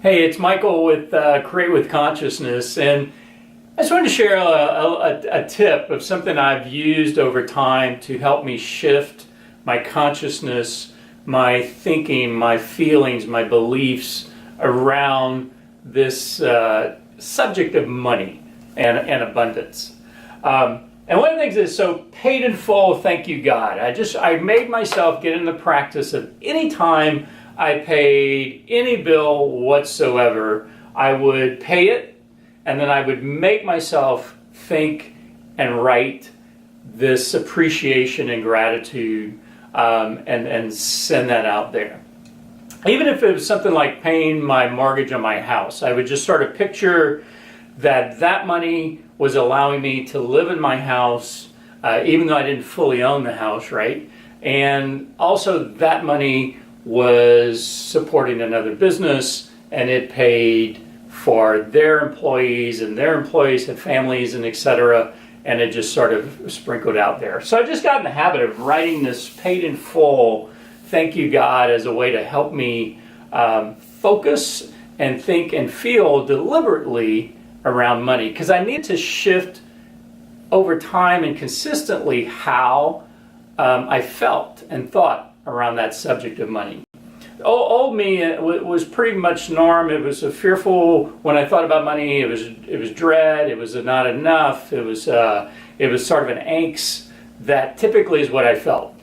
Hey, it's Michael with Create with Consciousness, and I just wanted to share a tip of something I've used over time to help me shift my consciousness, my thinking, my feelings, my beliefs around this subject of money and abundance. And one of the things is, so paid in full, thank you God. I made myself get in the practice of any time I paid any bill whatsoever, I would pay it, and then I would make myself think and write this appreciation and gratitude and send that out there. Even if it was something like paying my mortgage on my house, I would just sort of picture that money was allowing me to live in my house, even though I didn't fully own the house, right? And also that money was supporting another business, and it paid for their employees, and their employees had families and etc., and it just sort of sprinkled out there. So I just got in the habit of writing this paid in full thank you God as a way to help me focus and think and feel deliberately around money, because I need to shift over time and consistently how I felt and thought around that subject of money. Old me was pretty much norm. It was a fearful when I thought about money. It was dread. It was a not enough. It was sort of an angst that typically is what I felt.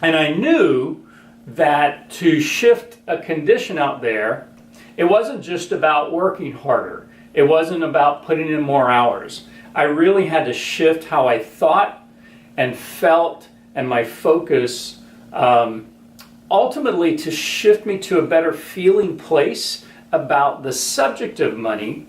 And I knew that to shift a condition out there, it wasn't just about working harder. It wasn't about putting in more hours. I really had to shift how I thought and felt and my focus, ultimately to shift me to a better feeling place about the subject of money.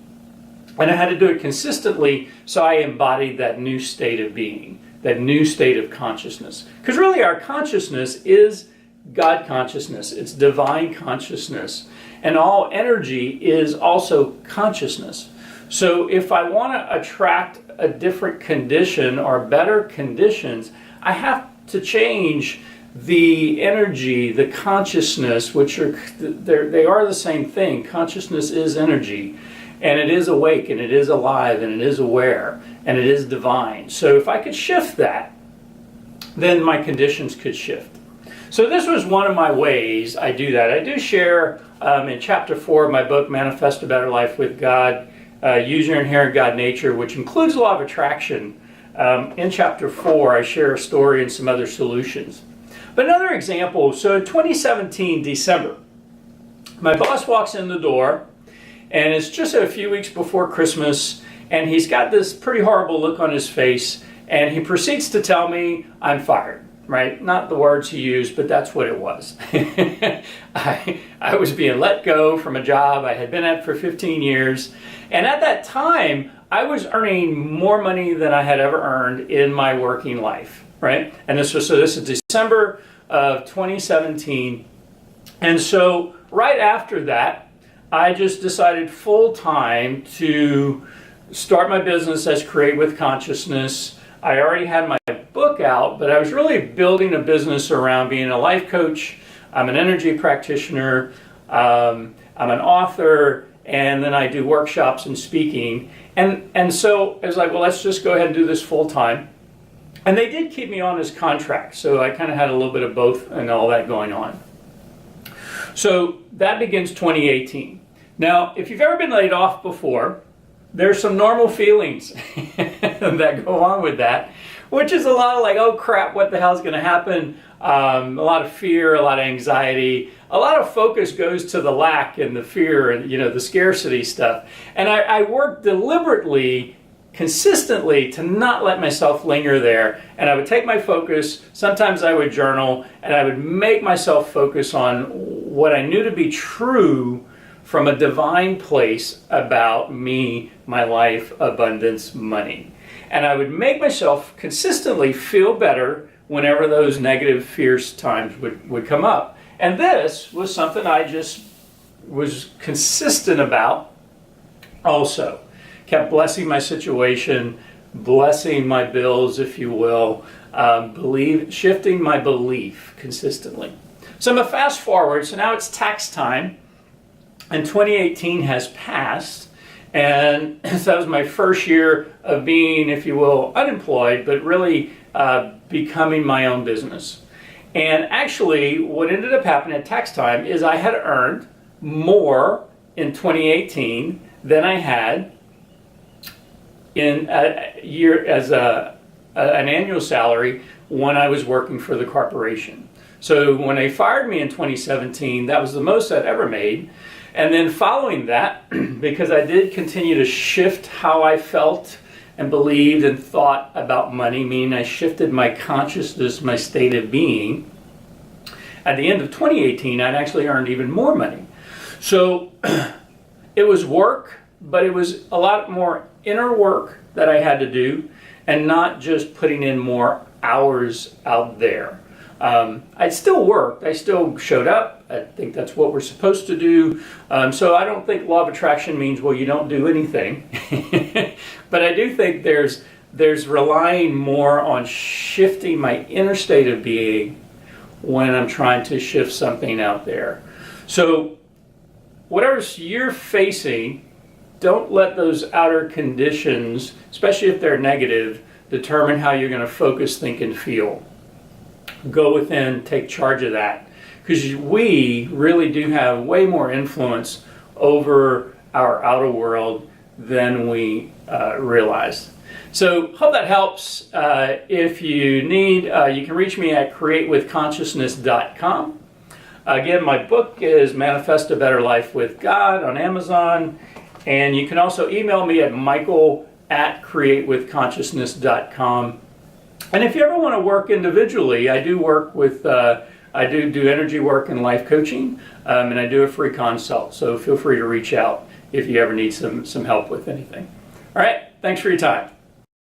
And I had to do it consistently, so I embodied that new state of being, that new state of consciousness. Because really our consciousness is God consciousness, it's divine consciousness, and all energy is also consciousness. So if I want to attract a different condition or better conditions, I have to change the energy, the consciousness, which they are the same thing. Consciousness is energy, and it is awake, and it is alive, and it is aware, and it is divine. So if I could shift that, then my conditions could shift. So this was one of my ways I do that. I do share in chapter 4 of my book, Manifest a Better Life with God, Use Your Inherent God Nature, which includes law of attraction. In chapter 4, I share a story and some other solutions. But another example, so in 2017, December, my boss walks in the door, and it's just a few weeks before Christmas, and he's got this pretty horrible look on his face, and he proceeds to tell me I'm fired, right? Not the words he used, but that's what it was. I was being let go from a job I had been at for 15 years, and at that time, I was earning more money than I had ever earned in my working life, right? And this is December of 2017. And so right after that, I just decided full time to start my business as Create with Consciousness. I already had my book out, but I was really building a business around being a life coach. I'm an energy practitioner. I'm an author. And then I do workshops and speaking. And so I was like, well, let's just go ahead and do this full time. And they did keep me on as contract. So I kind of had a little bit of both and all that going on. So that begins 2018. Now, if you've ever been laid off before, there's some normal feelings that go on with that, which is a lot of like, oh crap, what the hell's going to happen? A lot of fear, a lot of anxiety, a lot of focus goes to the lack and the fear and, the scarcity stuff. And I work deliberately, consistently to not let myself linger there. And I would take my focus, sometimes I would journal, and I would make myself focus on what I knew to be true from a divine place about me, my life, abundance, money. And I would make myself consistently feel better whenever those negative, fierce times would come up. And this was something I just was consistent about also. Kept blessing my situation, blessing my bills, if you will, shifting my belief consistently. So I'm going to fast forward. So now it's tax time. And 2018 has passed, and so that was my first year of being, if you will, unemployed, but really becoming my own business. And actually, what ended up happening at tax time is I had earned more in 2018 than I had in a year as an annual salary when I was working for the corporation. So when they fired me in 2017, that was the most I'd ever made. And then following that, because I did continue to shift how I felt and believed and thought about money, meaning I shifted my consciousness, my state of being, at the end of 2018, I'd actually earned even more money. So it was work, but it was a lot more inner work that I had to do, and not just putting in more hours out there. I still worked, I still showed up. I think that's what we're supposed to do. So I don't think law of attraction means, well, you don't do anything. But I do think there's relying more on shifting my inner state of being when I'm trying to shift something out there. So whatever you're facing, don't let those outer conditions, especially if they're negative, determine how you're going to focus, think, and feel. Go within, take charge of that, because we really do have way more influence over our outer world than we realize. So hope that helps. If you need, you can reach me at createwithconsciousness.com. Again, my book is Manifest a Better Life with God on Amazon, and you can also email me at michael@createwithconsciousness.com. And if you ever want to work individually, I do work with, I do energy work and life coaching, and I do a free consult. So feel free to reach out if you ever need some help with anything. All right, thanks for your time.